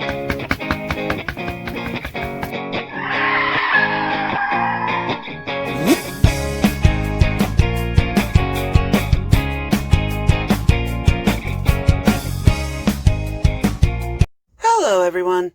Hello, everyone.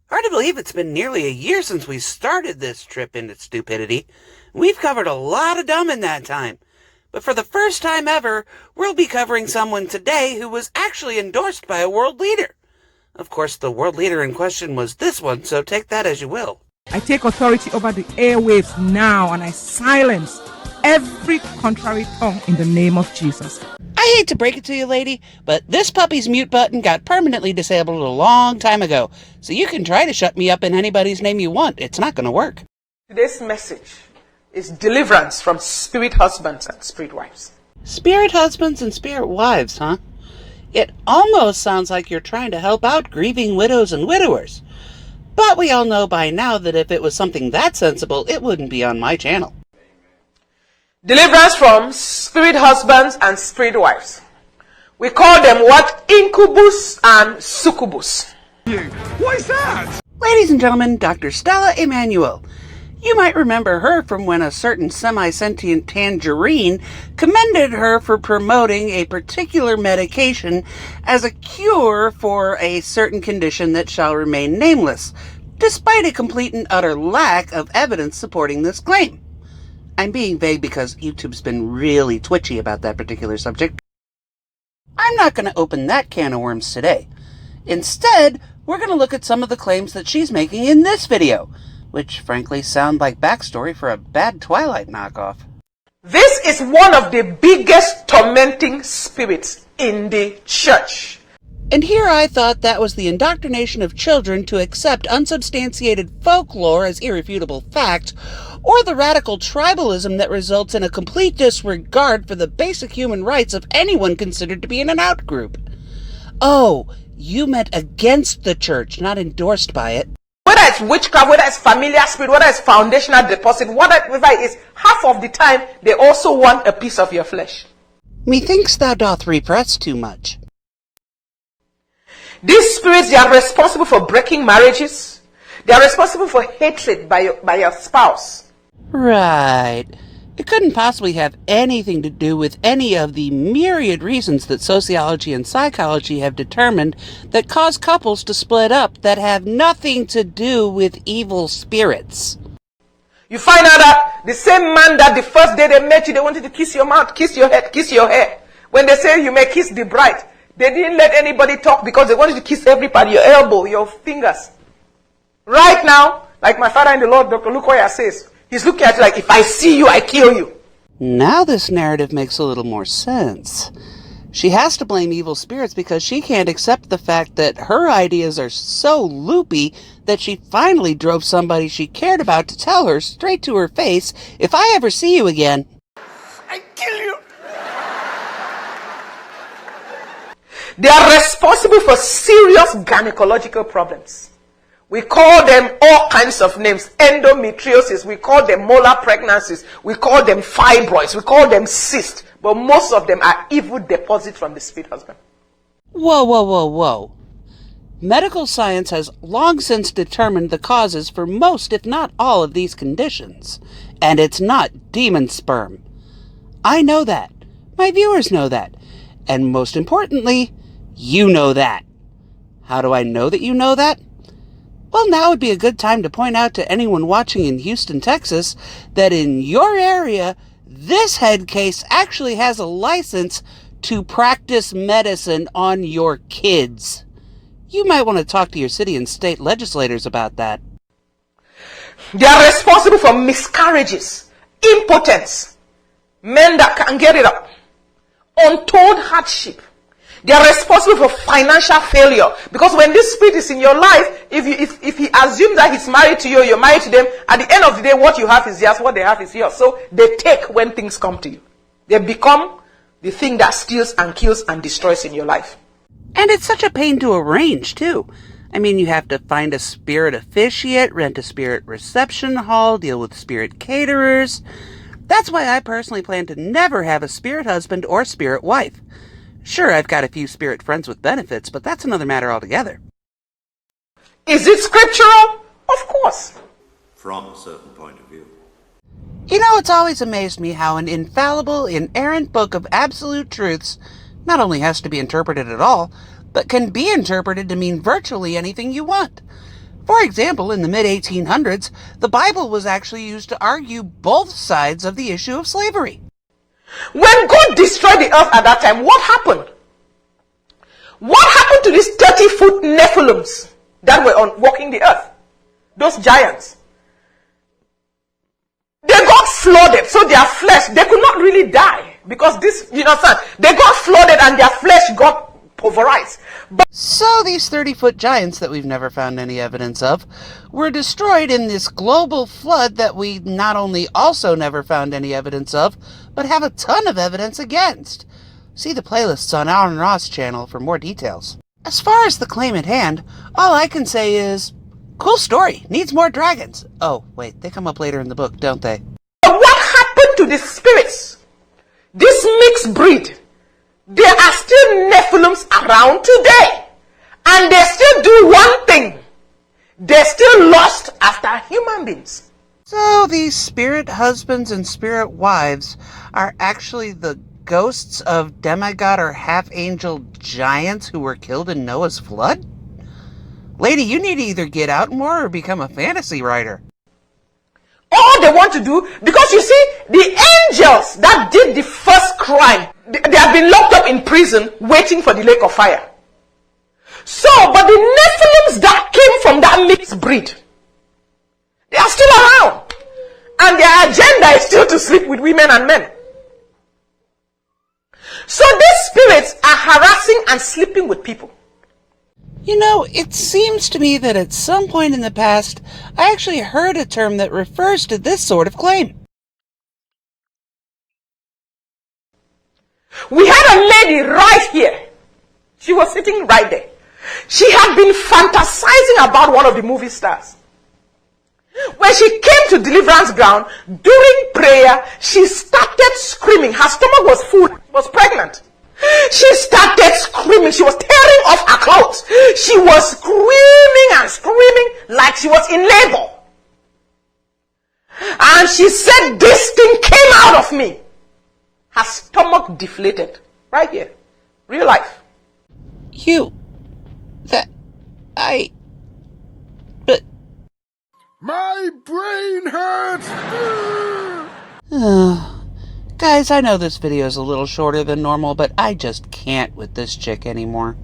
Hard to believe it's been nearly a year since we started this trip into stupidity. We've covered a lot of dumb in that time. But for the first time ever, we'll be covering someone today who was actually endorsed by a world leader. Of course, the world leader in question was this one, so take that as you will. I take authority over the airwaves now, and I silence every contrary tongue in the name of Jesus. I hate to break it to you, lady, but this puppy's mute button got permanently disabled a long time ago, so you can try to shut me up in anybody's name you want. It's not going to work. Today's message is deliverance from spirit husbands and spirit wives. Spirit husbands and spirit wives, huh? It almost sounds like you're trying to help out grieving widows and widowers. But we all know by now that if it was something that sensible, it wouldn't be on my channel. Deliverance from spirit husbands and spirit wives. We call them what? Incubus and succubus. What is that? Ladies and gentlemen, Dr. Stella Emanuel. You might remember her from when a certain semi-sentient tangerine commended her for promoting a particular medication as a cure for a certain condition that shall remain nameless, despite a complete and utter lack of evidence supporting this claim. I'm being vague because YouTube's been really twitchy about that particular subject. I'm not going to open that can of worms today. Instead, we're going to look at some of the claims that she's making in this video, which frankly sound like backstory for a bad Twilight knockoff. This is one of the biggest tormenting spirits in the church. And here I thought that was the indoctrination of children to accept unsubstantiated folklore as irrefutable fact, or the radical tribalism that results in a complete disregard for the basic human rights of anyone considered to be in an outgroup. Oh, you meant against the church, not endorsed by it. Whether it's witchcraft, whether it's familiar spirit, whether it's foundational deposit, whatever it is, half of the time they also want a piece of your flesh. Methinks thou doth repress too much. These spirits, they are responsible for breaking marriages. They are responsible for hatred by your spouse. Right. It couldn't possibly have anything to do with any of the myriad reasons that sociology and psychology have determined that cause couples to split up that have nothing to do with evil spirits. You find out that the same man that the first day they met you, they wanted to kiss your mouth, kiss your head, kiss your hair. When they say you may kiss the bride, they didn't let anybody talk because they wanted to kiss everybody, your elbow, your fingers. Right now, like my father in the Lord, Dr. Lukoya says, he's looking at you like, if I see you, I kill you. Now this narrative makes a little more sense. She has to blame evil spirits because she can't accept the fact that her ideas are so loopy that she finally drove somebody she cared about to tell her straight to her face, if I ever see you again, I kill you. They are responsible for serious gynecological problems. We call them all kinds of names. Endometriosis. We call them molar pregnancies. We call them fibroids. We call them cysts. But most of them are evil deposits from the spirit husband. Whoa, whoa, whoa, whoa. Medical science has long since determined the causes for most, if not all, of these conditions. And it's not demon sperm. I know that. My viewers know that. And most importantly, you know that. How do I know that you know that? Well, now would be a good time to point out to anyone watching in Houston, Texas, that in your area, this head case actually has a license to practice medicine on your kids. You might want to talk to your city and state legislators about that. They are responsible for miscarriages, impotence, men that can't get it up, untold hardship. They are responsible for financial failure. Because when this spirit is in your life, if he assumes that he's married to you, you're married to them, at the end of the day, what you have is theirs, what they have is yours. So they take when things come to you. They become the thing that steals and kills and destroys in your life. And it's such a pain to arrange, too. I mean, you have to find a spirit officiate, rent a spirit reception hall, deal with spirit caterers. That's why I personally plan to never have a spirit husband or spirit wife. Sure, I've got a few spirit friends with benefits, but that's another matter altogether. Is it scriptural? Of course. From a certain point of view. You know, it's always amazed me how an infallible, inerrant book of absolute truths not only has to be interpreted at all, but can be interpreted to mean virtually anything you want. For example, in the mid-1800s, the Bible was actually used to argue both sides of the issue of slavery. When God destroyed the earth at that time, what happened? What happened to these 30-foot Nephilims that were walking the earth? Those giants. They got flooded, so their flesh, they could not really die. Because this, they got flooded and their flesh got pulverized. So these 30-foot giants that we've never found any evidence of were destroyed in this global flood that we not only also never found any evidence of, but have a ton of evidence against. See the playlists on Alan Ross' channel for more details. As far as the claim at hand, all I can say is, cool story, needs more dragons. Oh, wait, they come up later in the book, don't they? What happened to the spirits? This mixed breed, there are still Nephilims around today. And they still do one thing. They're still lost after human beings. So these spirit husbands and spirit wives are actually the ghosts of demigod or half-angel giants who were killed in Noah's flood? Lady, you need to either get out more or become a fantasy writer. All they want to do, because you see, the angels that did the first crime, they have been locked up in prison waiting for the lake of fire. So, but the Nephilims that came from that mixed breed, they are still around. And their agenda is still to sleep with women and men. So these spirits are harassing and sleeping with people. You know, it seems to me that at some point in the past, I actually heard a term that refers to this sort of claim. We had a lady right here. She was sitting right there. She had been fantasizing about one of the movie stars. When she came to deliverance ground, during prayer, she started screaming. Her stomach was full. She was pregnant. She started screaming. She was tearing off her clothes. She was screaming and screaming like she was in labor. And she said, this thing came out of me. Her stomach deflated. Right here. Real life. But... My brain hurts! Guys, I know this video is a little shorter than normal, but I just can't with this chick anymore.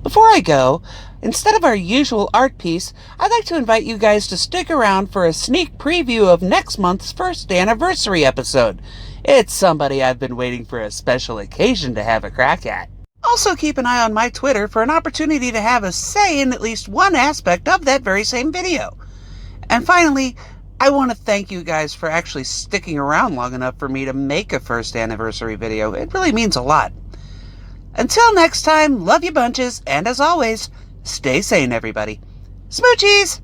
Before I go, instead of our usual art piece, I'd like to invite you guys to stick around for a sneak preview of next month's first anniversary episode. It's somebody I've been waiting for a special occasion to have a crack at. Also keep an eye on my Twitter for an opportunity to have a say in at least one aspect of that very same video. And finally, I want to thank you guys for actually sticking around long enough for me to make a first anniversary video. It really means a lot. Until next time, love you bunches, and as always, stay sane, everybody. Smoochies!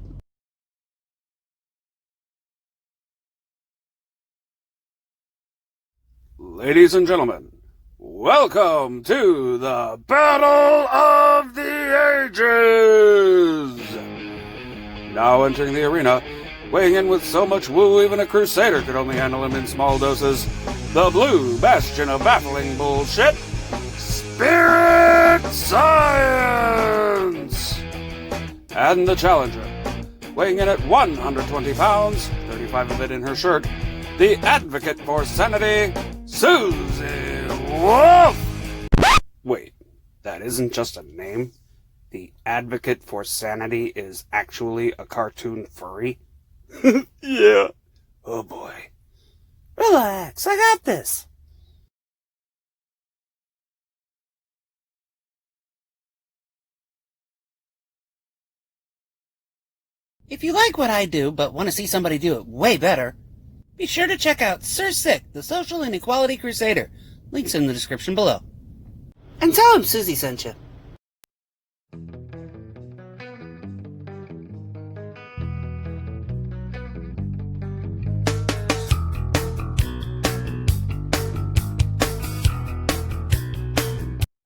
Ladies and gentlemen, welcome to the Battle of the Ages! Now entering the arena, weighing in with so much woo even a crusader could only handle him in small doses, the blue bastion of baffling bullshit, Spirit Science! And the challenger, weighing in at 120 pounds, 35 of it in her shirt, the advocate for sanity, Susie Wolf! Wait, that isn't just a name? The advocate for sanity is actually a cartoon furry? Yeah. Oh boy. Relax, I got this. If you like what I do, but want to see somebody do it way better, be sure to check out Sir Sick, the Social Inequality Crusader. Links in the description below. And tell him Susie sent you.